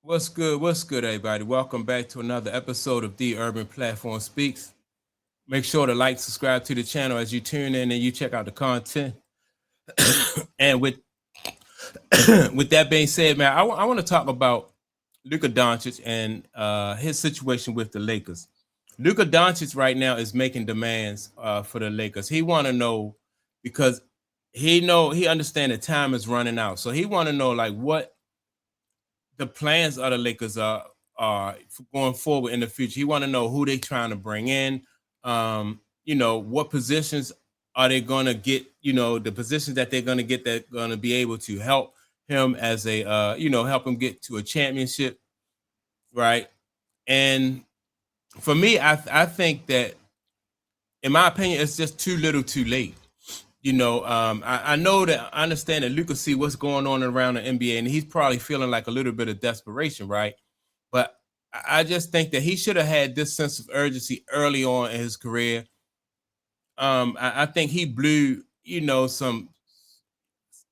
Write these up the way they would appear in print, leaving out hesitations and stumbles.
What's good? What's good, everybody? Welcome back to another episode of The Urban Platform Speaks. Make sure to like, subscribe to the channel as you tune in and you check out the content. And with with that being said, man, I want to talk about Luka Doncic and his situation with the Lakers. Luka Doncic right now is making demands for the Lakers. He want to know because he understand that time is running out, so he want to know like what the plans of the Lakers are going forward in the future. He want to know who they trying to bring in. What positions are they going to get? The positions that they're going to get that going to be able to help him as a help him get to a championship, right? And for me, I think that, in my opinion, it's just too little, too late. I know that I understand that Luka see what's going on around the NBA, and he's probably feeling like a little bit of desperation, right? But I just think that he should have had this sense of urgency early on in his career. I think he blew,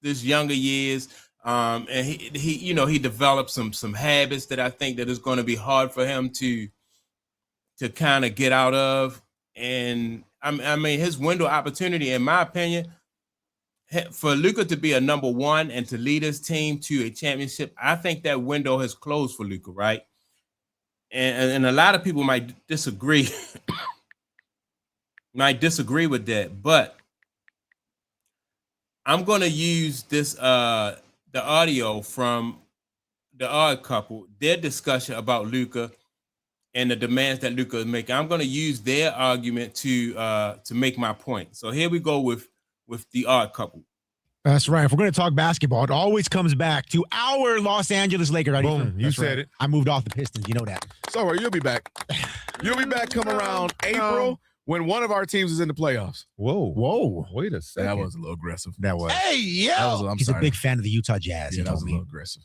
this younger years, and he developed some habits that I think that is going to be hard for him to kind of get out of. And I mean, his window opportunity, in my opinion, for Luka to be a number one and to lead his team to a championship, I think that window has closed for Luka, right? And a lot of people might disagree, with that, but I'm going to use this the audio from the Odd Couple, their discussion about Luka and the demands that Luka is making. I'm going to use their argument to make my point. So here we go with the Odd Couple. That's right. If we're going to talk basketball, it always comes back to our Los Angeles Lakers. Boom, you said it. I moved off the Pistons. You know that. So you'll be back. You'll be back come around April when one of our teams is in the playoffs. Whoa. Wait a second. That was a little aggressive. That was. Hey, yeah. He's a big fan of the Utah Jazz. Yeah, that was a little aggressive.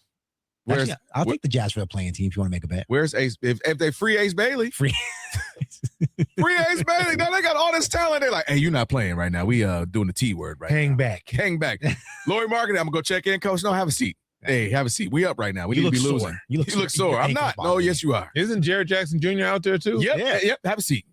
Actually, I'll take the Jazz for the playing team if you want to make a bet. Where's Ace? If they free Ace Bailey. Free Ace Bailey. Now they got all this talent. They're like, hey, you're not playing right now. We doing the T word right Hang now. Hang back. Lori Marketing, I'm going to go check in, coach. No, have a seat. Hey, have a seat. We up right now. We need to be losing. You look sore. I'm not. No, yes, you are. Isn't Jared Jackson Jr. out there too? Yep. Have a seat.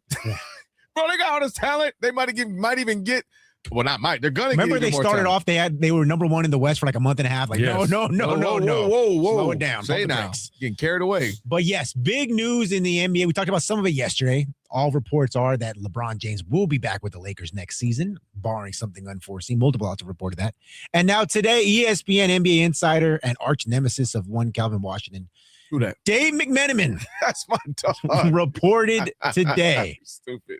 Bro, they got all this talent. They might even get. Well, not might. They're gonna. Remember, they started off. They were number one in the West for like a month and a half. Like, yes. no. Whoa. Slow it down. Say now. Getting carried away. But yes, big news in the NBA. We talked about some of it yesterday. All reports are that LeBron James will be back with the Lakers next season, barring something unforeseen. Multiple outlets have reported that. And now today, ESPN NBA insider and arch nemesis of one Calvin Washington, who that? Dave McMenamin. That's my dog. Reported today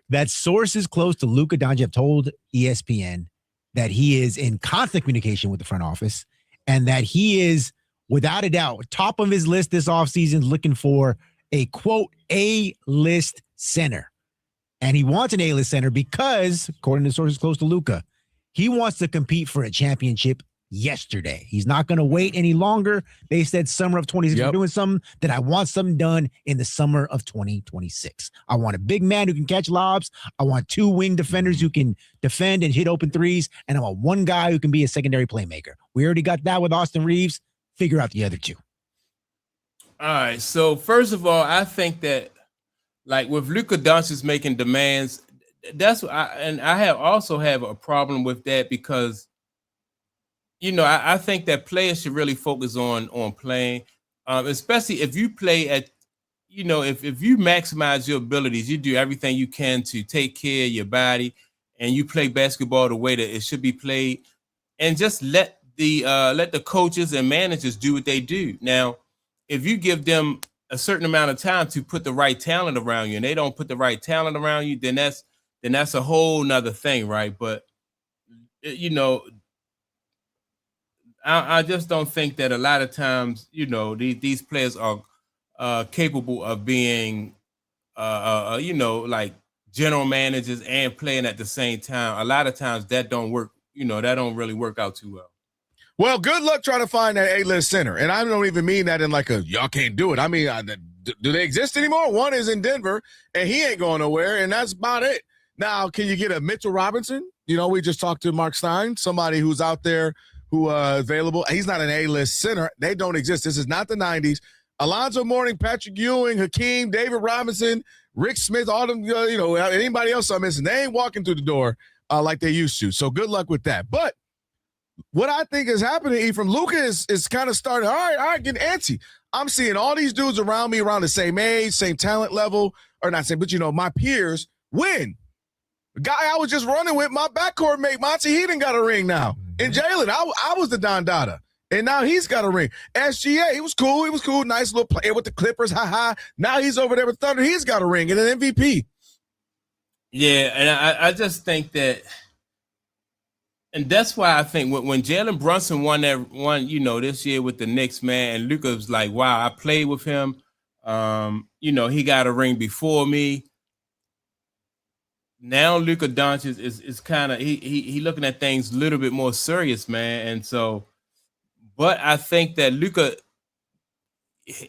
that sources close to Luka Doncic have told ESPN that he is in constant communication with the front office and that he is, without a doubt, top of his list this offseason, looking for a, quote, A-list center. And he wants an A-list center because, according to sources close to Luka, he wants to compete for a championship yesterday. He's not going to wait any longer. They said summer of 26. We're doing something that I want something done in the summer of 2026. I want a big man who can catch lobs. I want two wing defenders who can defend and hit open threes. And I want one guy who can be a secondary playmaker. We already got that with Austin Reeves. Figure out the other two. All right. So first of all, I think that like with Luka Doncic making demands, that's what I also have a problem with that because I think that players should really focus on playing, especially if you play at, if you maximize your abilities, you do everything you can to take care of your body and you play basketball the way that it should be played and just let the coaches and managers do what they do. Now, if you give them a certain amount of time to put the right talent around you and they don't put the right talent around you, then that's a whole nother thing, right? But, I just don't think that a lot of times, these players are capable of being, like general managers and playing at the same time. A lot of times that don't work. That don't really work out too well. Well, good luck trying to find that A-list center. And I don't even mean that in like a y'all can't do it. I mean, do they exist anymore? One is in Denver, and he ain't going nowhere, and that's about it. Now, can you get a Mitchell Robinson? We just talked to Mark Stein, somebody who's out there who available. He's not an A-list center. They don't exist. This is not the 90s. Alonzo Mourning, Patrick Ewing, Hakeem, David Robinson, Rick Smith, all them, anybody else I'm missing, they ain't walking through the door like they used to. So good luck with that. But what I think is happening, from Luka is kind of starting, all right, getting antsy. I'm seeing all these dudes around me around the same age, same talent level, or not same, but, my peers win. The guy I was just running with, my backcourt mate, Monty, he done got a ring now. And Jalen, I was the Don Dada. And now he's got a ring. SGA, he was cool. Nice little player with the Clippers. Ha. Now he's over there with Thunder. He's got a ring and an MVP. Yeah, and I just think that, and that's why I think when Jalen Brunson won this year with the Knicks, man, and Luka was like, wow, I played with him. He got a ring before me. Now Luka Doncic is kind of he looking at things a little bit more serious, man. And so, but I think that Luka,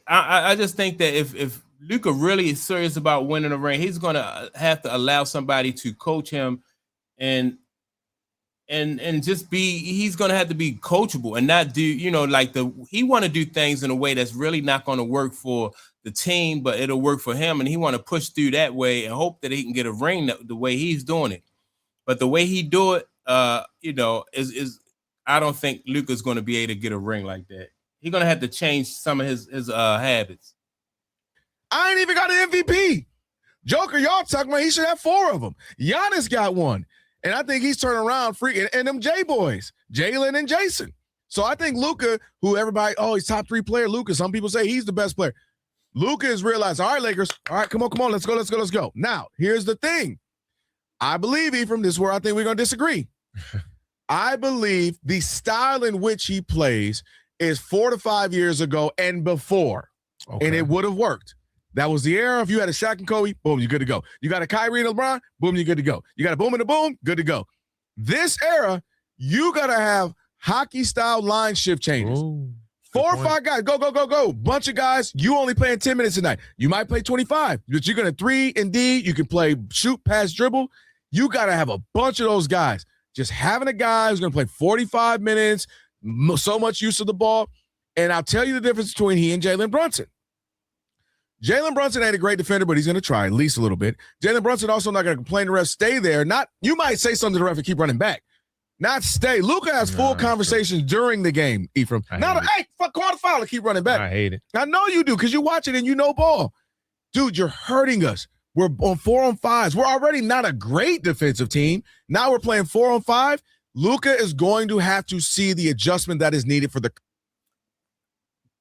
I just think that if Luka really is serious about winning a ring, he's gonna have to allow somebody to coach him and just he's gonna have to be coachable and not do, he want to do things in a way that's really not going to work for the team, but it'll work for him, and he want to push through that way and hope that he can get a ring the way he's doing it. But the way he do it, is I don't think Luka's going to be able to get a ring like that. He's going to have to change some of his habits. I ain't even got an MVP. Joker, y'all talking about he should have 4 of them. Giannis got 1. And I think he's turning around free. And them J-boys, Jalen and Jason. So I think Luka, who everybody, he's top 3 player, Luka. Some people say he's the best player. Luka has realized, all right, Lakers, all right, come on, let's go. Now, here's the thing. I believe, Ephraim, this is where I think we're going to disagree. I believe the style in which he plays is 4 to 5 years ago and before, and it would have worked. That was the era. If you had a Shaq and Kobe, boom, you're good to go. You got a Kyrie and LeBron, boom, you're good to go. You got a boom and a boom, good to go. This era, you got to have hockey-style line shift changes. Ooh. 4 or 5 guys, go. Bunch of guys, you only playing 10 minutes a night. You might play 25, but you're going to 3 and D. You can play shoot, pass, dribble. You got to have a bunch of those guys. Just having a guy who's going to play 45 minutes, so much use of the ball. And I'll tell you the difference between he and Jalen Brunson. Jalen Brunson ain't a great defender, but he's going to try at least a little bit. Jalen Brunson also not going to complain to the ref, stay there. You might say something to the ref and keep running back. Not stay. Luka has full conversations during the game, Ephraim. Fuck, call the foul and keep running back. I hate it. I know you do because you watch it and you know ball. Dude, you're hurting us. We're on 4-on-5s. We're already not a great defensive team. Now we're playing 4-on-5. Luka is going to have to see the adjustment that is needed for the.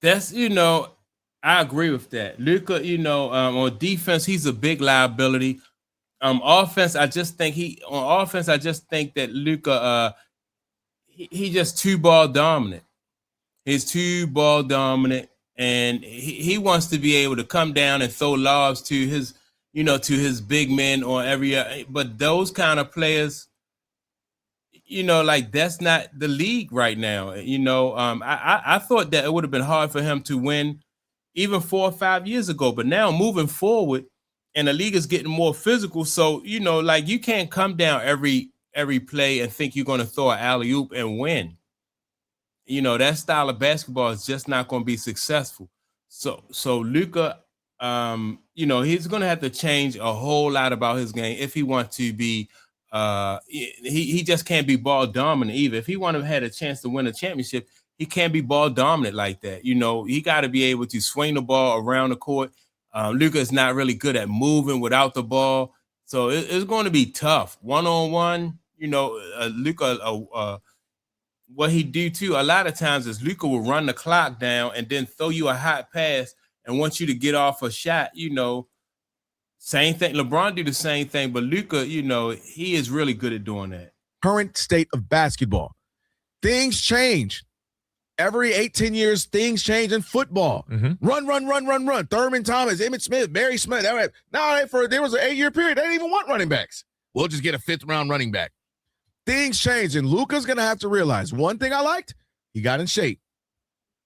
That's, I agree with that. Luka, on defense, he's a big liability. Offense, I just think that Luka, he just too ball dominant. He's too ball dominant, and he wants to be able to come down and throw lobs to his, to his big men or every. But those kind of players, that's not the league right now. I thought that it would have been hard for him to win even 4 or 5 years ago, but now moving forward. And the league is getting more physical. So, you can't come down every play and think you're going to throw an alley-oop and win. That style of basketball is just not going to be successful. So Luka, he's going to have to change a whole lot about his game if he wants to be he just can't be ball dominant either. If he want to have a chance to win a championship, he can't be ball dominant like that. He got to be able to swing the ball around the court. Luka is not really good at moving without the ball. So it's going to be tough. One-on-one, Luka, what he do too, a lot of times is Luka will run the clock down and then throw you a hot pass and want you to get off a shot, Same thing. LeBron do the same thing, but Luka, he is really good at doing that. Current state of basketball. Things change. Every 8-10 years, things change in football. Mm-hmm. Run. Thurman Thomas, Emmitt Smith, Barry Smith. There was an 8-year period. They didn't even want running backs. We'll just get a 5th-round running back. Things change, and Luka's going to have to realize one thing I liked, he got in shape.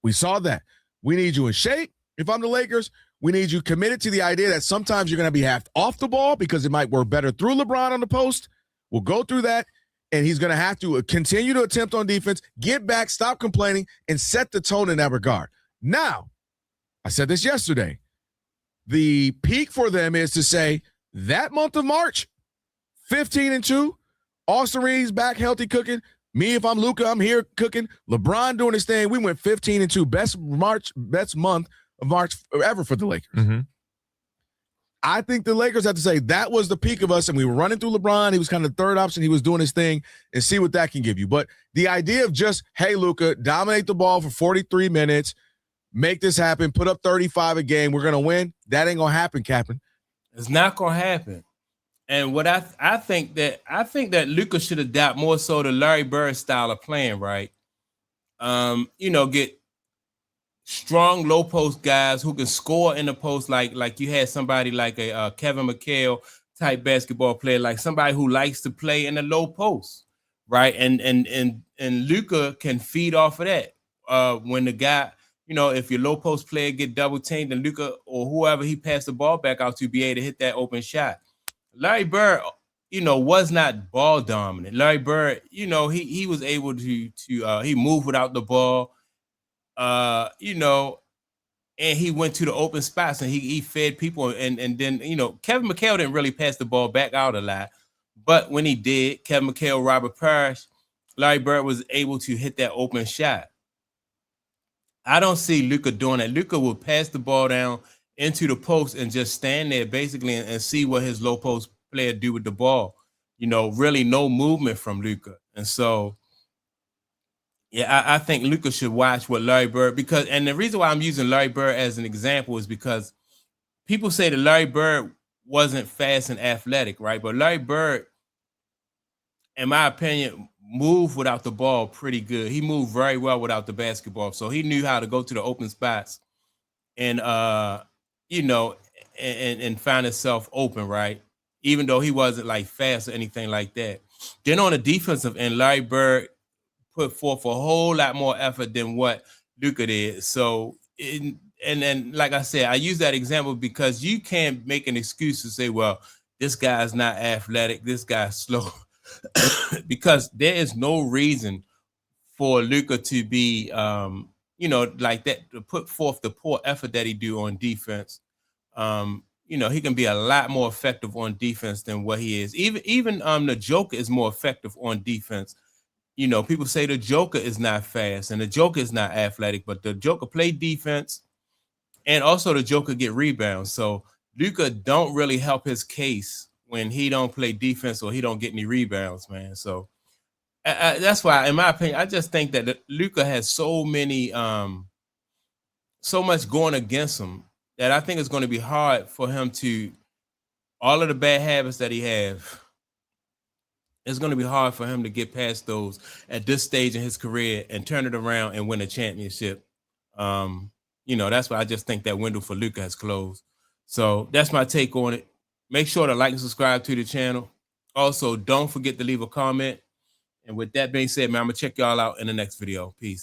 We saw that. We need you in shape. If I'm the Lakers, we need you committed to the idea that sometimes you're going to be half off the ball because it might work better through LeBron on the post. We'll go through that. And he's going to have to continue to attempt on defense, get back, stop complaining, and set the tone in that regard. Now, I said this yesterday. The peak for them is to say that month of March, 15-2, Austin Reeves back healthy cooking. Me, if I'm Luka, I'm here cooking. LeBron doing his thing. We went 15-2, best month of March ever for the Lakers. Mm-hmm. I think the Lakers have to say that was the peak of us, and we were running through LeBron. He was kind of the third option. He was doing his thing, and see what that can give you. But the idea of just, hey, Luka, dominate the ball for 43 minutes, make this happen, put up 35 a game, we're going to win, that ain't going to happen, Captain. It's not going to happen. And what I think that Luka should adapt more so to Larry Bird style of playing, right? Get strong low post guys who can score in the post, like you had somebody like a Kevin McHale type basketball player, like somebody who likes to play in the low post, right? And Luka can feed off of that. When the guy, if your low post player get double teamed, then Luka or whoever he passed the ball back out to be able to hit that open shot. Larry Bird, was not ball dominant. Larry Bird, he was able to he moved without the ball. And he went to the open spots and he fed people. And then, Kevin McHale didn't really pass the ball back out a lot. But when he did, Kevin McHale, Robert Parrish, Larry Bird was able to hit that open shot. I don't see Luka doing that. Luka will pass the ball down into the post and just stand there basically and see what his low post player do with the ball. Really no movement from Luka. And so, yeah, I think Luka should watch what Larry Bird, and the reason why I'm using Larry Bird as an example is because people say that Larry Bird wasn't fast and athletic, right? But Larry Bird, in my opinion, moved without the ball pretty good. He moved very well without the basketball. So he knew how to go to the open spots and and find himself open, right? Even though he wasn't like fast or anything like that. Then on the defensive end, Larry Bird put forth a whole lot more effort than what Luka did. So, and then, like I said, I use that example because you can't make an excuse to say, well, this guy's not athletic, this guy's slow, because there is no reason for Luka to be, like that, to put forth the poor effort that he do on defense. He can be a lot more effective on defense than what he is. Even the Joker is more effective on defense. People say the Joker is not fast and the Joker is not athletic, but the Joker play defense and also the Joker get rebounds. So Luka don't really help his case when he don't play defense or he don't get any rebounds, man. So that's why, in my opinion, I just think that Luka has so much going against him that I think it's going to be hard for him to, all of the bad habits that he have, it's going to be hard for him to get past those at this stage in his career and turn it around and win a championship. That's why I just think that window for Luka has closed. So that's my take on it. Make sure to like and subscribe to the channel. Also, don't forget to leave a comment. And with that being said, man, I'm going to check y'all out in the next video. Peace.